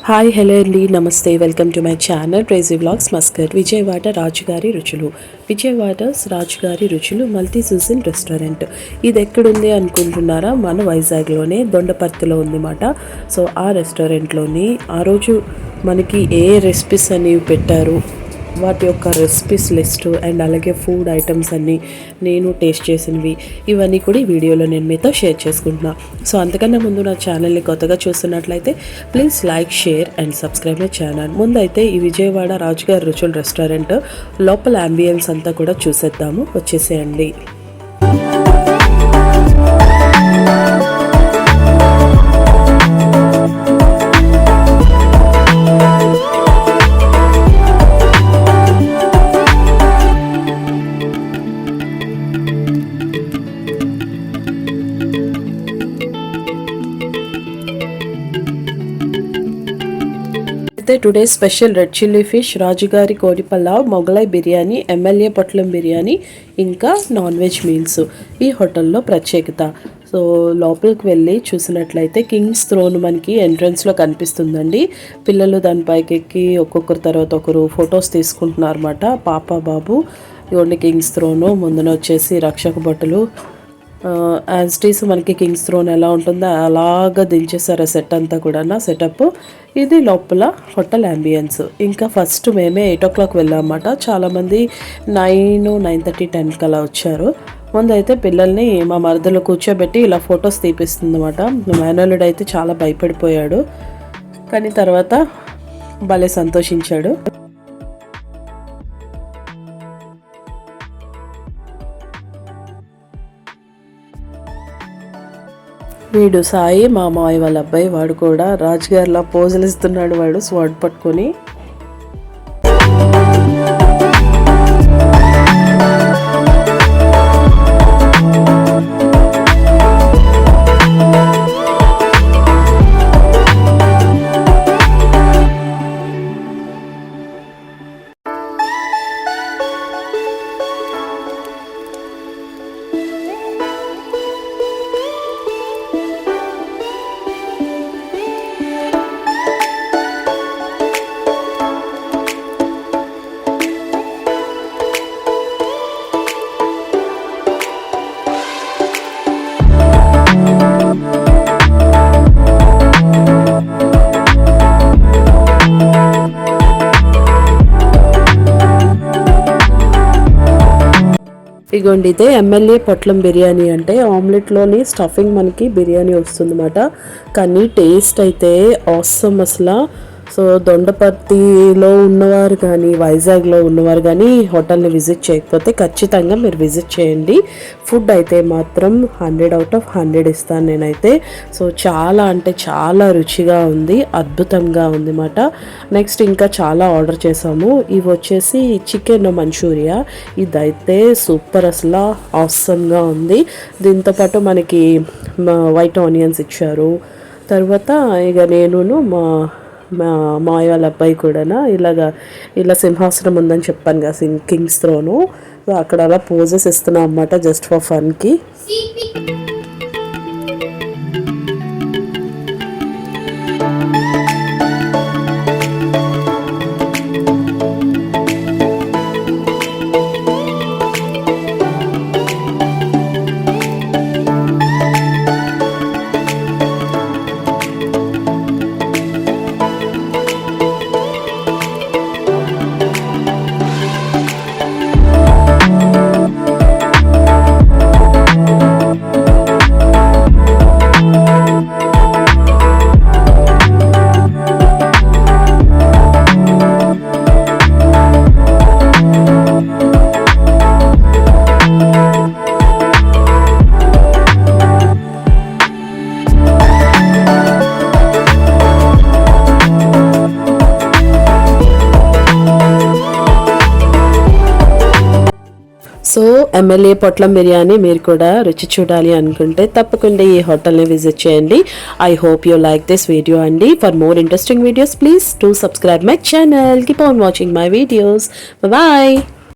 Hi hello అండి, నమస్తే. Welcome to my channel crazy vlogs Muscat. Vijayawada రాజుగారి రుచులు. విజయవాడ రాజుగారి రుచులు మల్టీ సీజన్ రెస్టారెంట్. ఇది ఎక్కడుంది అనుకుంటున్నారా? మన వైజాగ్లోనే దొండపర్తిలో ఉందన్నమాట. సో ఆ రెస్టారెంట్లోని ఆ రోజు మనకి ఏ రెసిపీస్ అనేవి పెట్టారు, వాటి యొక్క రెసిపీస్ లిస్టు అండ్ అలాగే ఫుడ్ ఐటమ్స్ అన్నీ నేను టేస్ట్ చేసినవి ఇవన్నీ కూడా ఈ వీడియోలో నేను మీతో షేర్ చేసుకుంటున్నా. సో అంతకన్నా ముందు నా ఛానల్ని కొత్తగా చూస్తున్నట్లయితే please like, share and subscribe my channel. ముందైతే ఈ విజయవాడ రాజుగారి రుచుల రెస్టారెంట్ లోపల అంబియన్స్ అంతా కూడా చూసేద్దాము. వచ్చేసేయండి. అయితే today special red chilli fish, రాజుగారి కోడి పలావ్, మొగలై బిర్యానీ, ఎమ్మెల్యే పొట్లం బిర్యానీ, ఇంకా నాన్ వెజ్ మీల్స్ ఈ హోటల్లో ప్రత్యేకత. సో లోపలికి వెళ్ళి చూసినట్లయితే కింగ్స్ థ్రోన్ మనకి ఎంట్రన్స్లో కనిపిస్తుందండి. పిల్లలు దానిపైకి ఎక్కి ఒక్కొక్కరి తర్వాత ఒకరు ఫొటోస్ తీసుకుంటున్నారు అన్నమాట. పాప బాబు ఇవన్నీ కింగ్స్ థ్రోను, ముందున వచ్చేసి రక్షక భటులు. యాజ్ టీస్ మనకి కింగ్స్ థ్రోన్ ఎలా ఉంటుందో అలాగా దించేసారు సెట్ అంతా కూడా. సెటప్ ఇది లోపల హోటల్ అంబియన్స్. ఇంకా ఫస్ట్ మేమే 8 o'clock వెళ్ళామన్నమాట. చాలామంది 9:30, 10 అలా వచ్చారు. ముందైతే పిల్లల్ని మా మరదలో కూర్చోబెట్టి ఇలా ఫొటోస్ తీపిస్తుంది అన్నమాట. మేనల్లుడు అయితే చాలా భయపడిపోయాడు, కానీ తర్వాత భలే సంతోషించాడు. వీడు సాయి, మా మావయ్య వాళ్ళ అబ్బాయి. వాడు కూడా రాజుగారిలా పోజులు ఇస్తున్నాడు, వాడు స్వాడ్ పట్టుకొని. ఇగోండి, ఇదే ఎమ్మెల్యే పొట్లం బిర్యానీ. అంటే ఆమ్లెట్లోని స్టఫింగ్ మనకి బిర్యానీ వస్తుంది అన్నమాట. కానీ టేస్ట్ అయితే ఆసమ్ అసలు. సో దొండపర్తిలో ఉన్నవారు కానీ వైజాగ్లో ఉన్నవారు కానీ హోటల్ని విజిట్ చేయకపోతే ఖచ్చితంగా మీరు విజిట్ చేయండి. ఫుడ్ అయితే మాత్రం 100 out of 100 ఇస్తాను నేనైతే. సో చాలా అంటే చాలా రుచిగా ఉంది, అద్భుతంగా ఉంది అన్నమాట. నెక్స్ట్ ఇంకా చాలా ఆర్డర్ చేసాము. ఇవి వచ్చేసి చికెన్ మంచూరియా. ఇదైతే సూపర్, అసలు ఆసమ్గా ఉంది. దీంతోపాటు మనకి వైట్ ఆనియన్స్ ఇచ్చారు. తర్వాత ఇక నేనును మా మాయ వాళ్ళ అబ్బాయి కూడా ఇలా సింహాసనం ఉందని చెప్పాను కదా, కింగ్స్ థ్రోను. అక్కడ అలా పోజెస్ ఇస్తున్నాం అన్నమాట, జస్ట్ ఫర్ ఫన్కి. సో ఎమ్మెల్యే పొట్లం బిర్యానీ మీరు కూడా రుచి చూడాలి అనుకుంటే తప్పకుండా ఈ హోటల్ని విజిట్ చేయండి. I hope you like this video అండి. For more interesting videos please to subscribe my channel. Keep on watching my videos. Bye.